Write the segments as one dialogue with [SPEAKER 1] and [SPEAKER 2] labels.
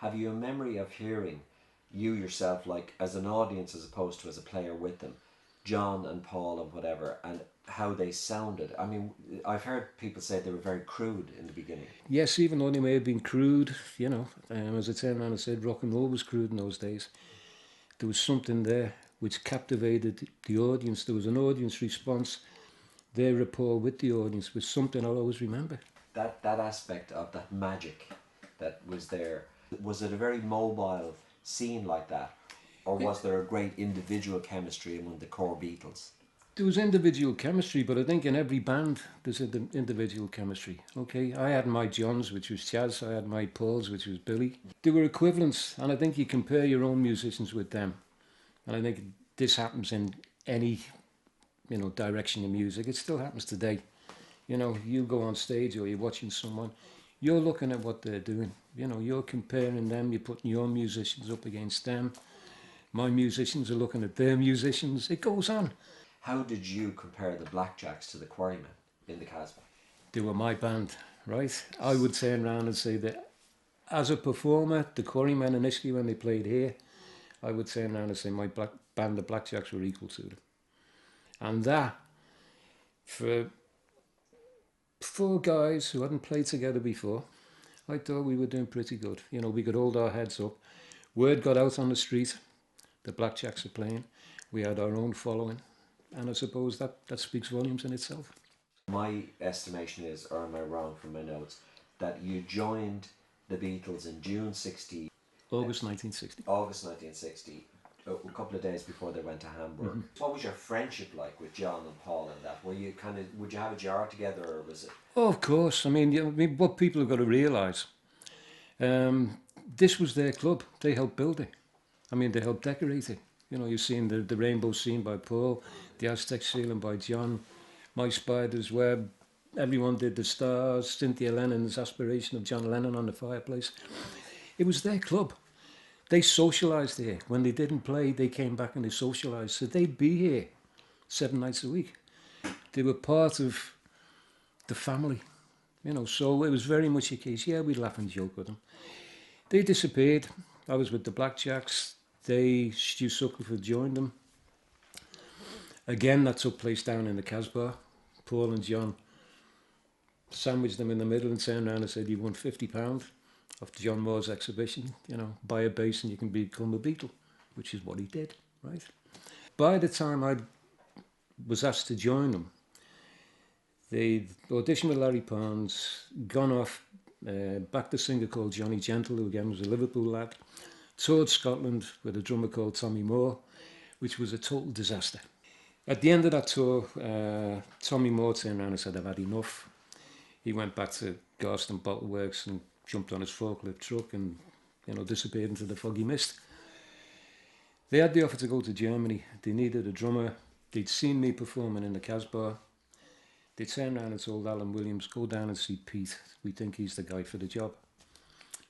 [SPEAKER 1] Have you a memory of hearing you yourself, like as an audience as opposed to as a player with them, John and Paul and whatever, and how they sounded? I mean, I've heard people say they were very crude in the beginning.
[SPEAKER 2] Yes, even though they may have been crude, as I turned around and said, rock and roll was crude in those days. There was something there which captivated the audience. There was an audience response. Their rapport with the audience was something I'll always remember.
[SPEAKER 1] That aspect of that magic that was there, was it a very mobile scene like that, or was there a great individual chemistry among the core Beatles?
[SPEAKER 2] There was individual chemistry, but I think in every band there's individual chemistry. Okay, I had my Johns, which was Chaz. I had my Pauls, which was Billy. They were equivalents, and I think you compare your own musicians with them. And I think this happens in any, direction of music. It still happens today. You go on stage or you're watching someone, you're looking at what they're doing. You're comparing them. You're putting your musicians up against them. My musicians are looking at their musicians. It goes on.
[SPEAKER 1] How did you compare the Blackjacks to the Quarrymen in the Casbah?
[SPEAKER 2] They were my band, right? I would turn around and say that as a performer, the Quarrymen initially when they played here, I would turn around and say my band, the Blackjacks, were equal to them. And that, for four guys who hadn't played together before, I thought we were doing pretty good. We could hold our heads up. Word got out on the street, the Blackjacks are playing. We had our own following. And I suppose that speaks volumes in itself.
[SPEAKER 1] My estimation is, or am I wrong from my notes, that you joined the Beatles in June 60,
[SPEAKER 2] August 1960.
[SPEAKER 1] August 1960, a couple of days before they went to Hamburg. Mm-hmm. What was your friendship like with John and Paul and that? Were you would you have a jar together, or was it?
[SPEAKER 2] Oh, of course. I mean, what people have got to realise, this was their club. They helped build it. I mean, they helped decorate it. You've seen the rainbow scene by Paul, the Aztec ceiling by John, My Spider's Web. Everyone did the stars, Cynthia Lennon's aspiration of John Lennon on the fireplace. It was their club. They socialised here. When they didn't play, they came back and they socialised. So they'd be here 7 nights a week. They were part of the family, so it was very much a case, yeah, we'd laugh and joke with them. They disappeared. I was with the Blackjacks. Stu Suckleford joined them. Again, that took place down in the Casbah. Paul and John sandwiched them in the middle and turned around and said, you won £50 off John Moore's exhibition, buy a bass and you can become a Beatle, which is what he did, right? By the time I was asked to join them, they'd auditioned with Larry Parnes, gone off, backed a singer called Johnny Gentle, who again was a Liverpool lad, toured Scotland with a drummer called Tommy Moore, which was a total disaster. At the end of that tour, Tommy Moore turned around and said, I've had enough. He went back to Garston Bottle Works and jumped on his forklift truck and disappeared into the foggy mist. They had the offer to go to Germany. They needed a drummer. They'd seen me performing in the Casbah. They turned around and told Alan Williams, go down and see Pete. We think he's the guy for the job.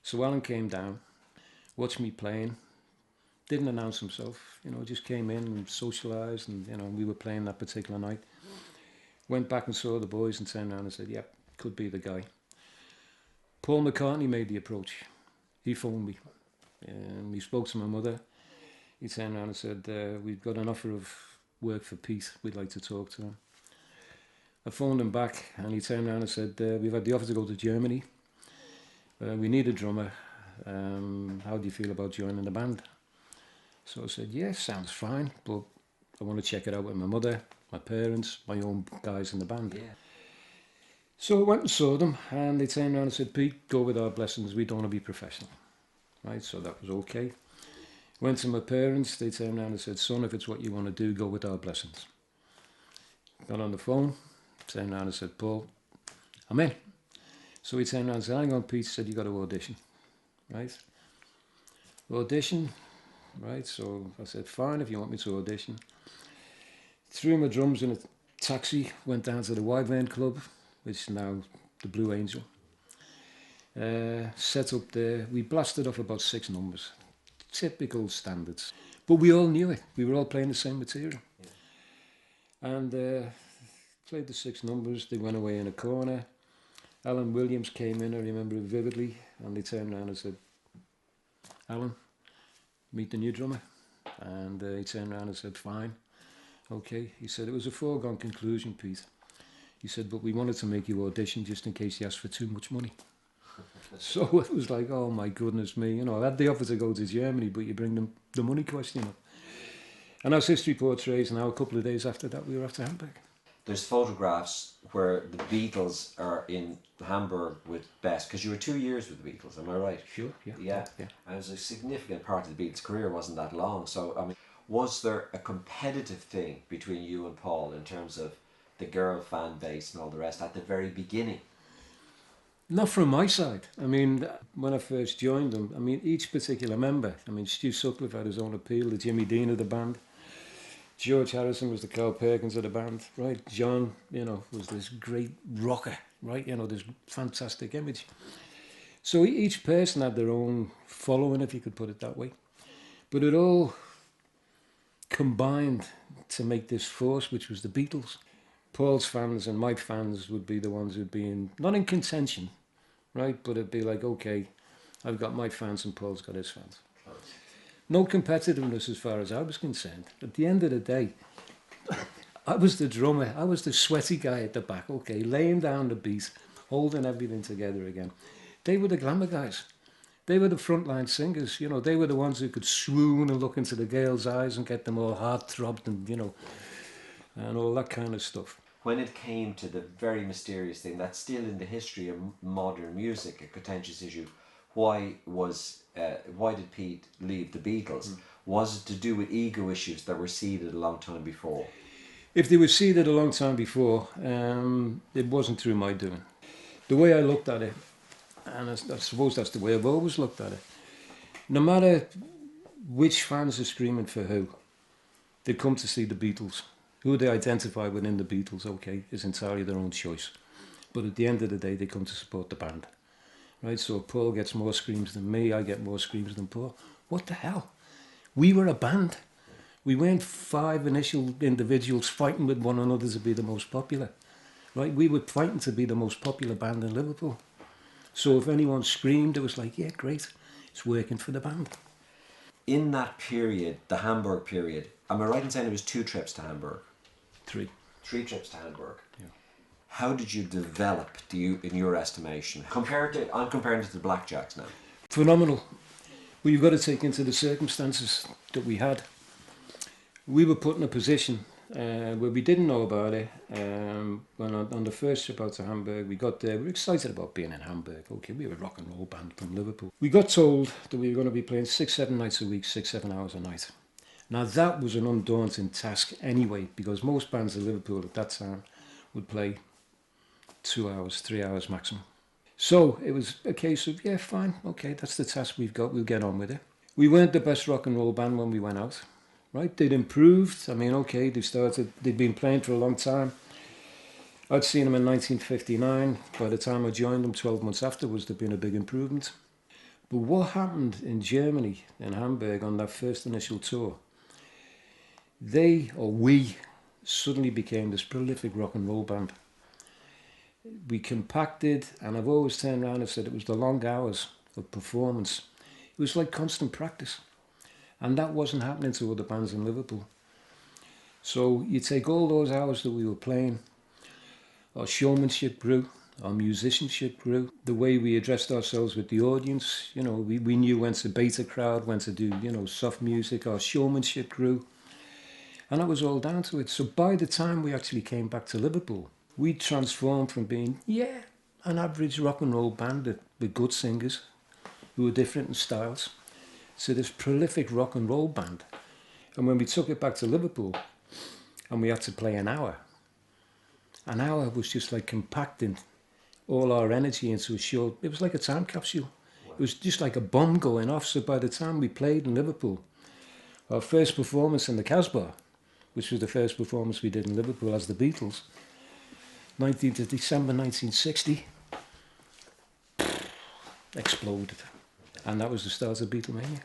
[SPEAKER 2] So Alan came down, watched me playing, didn't announce himself, just came in and socialised, and we were playing that particular night. Went back and saw the boys and turned around and said, yep, could be the guy. Paul McCartney made the approach. He phoned me. He spoke to my mother. He turned around and said, we've got an offer of work for Pete. We'd like to talk to him. I phoned him back and he turned around and said, we've had the offer to go to Germany. We need a drummer. How do you feel about joining the band? So I said, yeah, sounds fine, but I want to check it out with my mother, my parents, my own guys in the band. Yeah. So I went and saw them and they turned around and said, Pete, go with our blessings. We don't want to be professional. Right, so that was okay. Went to my parents, they turned around and said, son, if it's what you want to do, go with our blessings. Got on the phone, turned around and said, Paul, I'm in. So he turned around and said, hang on, Pete, said, you got to audition. Right? Audition, right? So I said, fine, if you want me to audition. Threw my drums in a taxi, went down to the Wyvern Club, which is now the Blue Angel. Set up there. We blasted off about 6 numbers. Typical standards. But we all knew it. We were all playing the same material. Yeah. And played the 6 numbers. They went away in a corner. Alan Williams came in, I remember it vividly, and they turned around and said, Alan, meet the new drummer. And he turned around and said, fine, okay. He said, it was a foregone conclusion, Pete. He said, but we wanted to make you audition just in case you asked for too much money. So it was like, oh my goodness me, I had the offer to go to Germany, but you bring them the money question up. And as history portrays now, a couple of days after that, we were off to Hamburg.
[SPEAKER 1] There's photographs where the Beatles are in Hamburg with Bess, because you were 2 years with the Beatles, am I right?
[SPEAKER 2] Sure, yeah.
[SPEAKER 1] Yeah. And it was a significant part of the Beatles' career, wasn't that long. So, I mean, was there a competitive thing between you and Paul in terms of the girl fan base and all the rest at the very beginning?
[SPEAKER 2] Not from my side. I mean, when I first joined them, I mean, each particular member, I mean, Stu Sutcliffe had his own appeal, the Jimmy Dean of the band. George Harrison was the Carl Perkins of the band, right? John, was this great rocker, right? This fantastic image. So each person had their own following, if you could put it that way. But it all combined to make this force, which was the Beatles. Paul's fans and my fans would be the ones who'd be not in contention, right? But it'd be like, okay, I've got my fans and Paul's got his fans. No competitiveness as far as I was concerned. At the end of the day, I was the drummer. I was the sweaty guy at the back, okay, laying down the beat, holding everything together again. They were the glamour guys. They were the frontline singers. They were the ones who could swoon and look into the girls' eyes and get them all heart-throbbed and, and all that kind of stuff.
[SPEAKER 1] When it came to the very mysterious thing that's still in the history of modern music, a contentious issue, why did Pete leave the Beatles? Was it to do with ego issues that were seeded a long time before?
[SPEAKER 2] If they were seeded a long time before, it wasn't through my doing. The way I looked at it, and I suppose that's the way I've always looked at it, no matter which fans are screaming for who, they come to see the Beatles. Who they identify within the Beatles, okay, is entirely their own choice. But at the end of the day, they come to support the band. Right, so if Paul gets more screams than me, I get more screams than Paul. What the hell? We were a band. We weren't 5 initial individuals fighting with one another to be the most popular. Right, we were fighting to be the most popular band in Liverpool. So if anyone screamed, it was like, yeah, great, it's working for the band.
[SPEAKER 1] In that period, the Hamburg period, am I right in saying it was 2 trips to Hamburg?
[SPEAKER 2] 3.
[SPEAKER 1] 3 trips to Hamburg.
[SPEAKER 2] Yeah.
[SPEAKER 1] How did you develop, in your estimation? I'm comparing it to the Blackjacks now.
[SPEAKER 2] Phenomenal. Well, you've got to take into the circumstances that we had. We were put in a position where we didn't know about it. When on the first trip out to Hamburg, we got there. We were excited about being in Hamburg. Okay, we were a rock and roll band from Liverpool. We got told that we were going to be playing 6-7 nights a week, 6-7 hours a night. Now that was an undaunting task anyway, because most bands in Liverpool at that time would play 2 hours, 3 hours maximum. So it was a case of, yeah, fine, okay, that's the task we've got, we'll get on with it. We weren't the best rock and roll band when we went out, right? They'd improved. I mean, okay, they'd been playing for a long time. I'd seen them in 1959. By the time I joined them, 12 months afterwards, there'd been a big improvement. But what happened in Germany, in Hamburg, on that first initial tour, we suddenly became this prolific rock and roll band. We compacted, and I've always turned around and said it was the long hours of performance. It was like constant practice. And that wasn't happening to other bands in Liverpool. So you take all those hours that we were playing, our showmanship grew, our musicianship grew, the way we addressed ourselves with the audience, we knew when to bait a crowd, when to do, soft music, our showmanship grew. And that was all down to it. So by the time we actually came back to Liverpool, we transformed from being, an average rock and roll band with good singers who were different in styles, to this prolific rock and roll band. And when we took it back to Liverpool and we had to play an hour was just like compacting all our energy into it was like a time capsule. It was just like a bomb going off. So by the time we played in Liverpool, our first performance in the Casbah, which was the first performance we did in Liverpool as the Beatles, 19th of December 1960, exploded. And that was the start of Beatlemania.